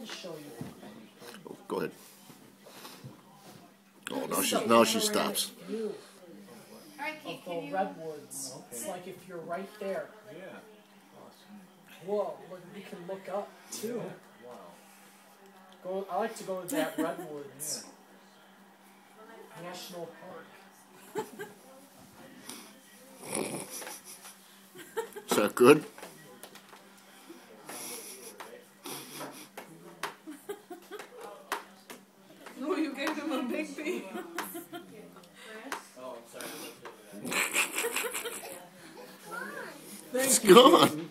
show you. Oh, go ahead. Oh, now she stops. View of the redwoods. It's like if you're right there. Whoa, look, you can look up too. I like to go to that redwoods national park. Is that good? No, you gave him a big piece. It's gone.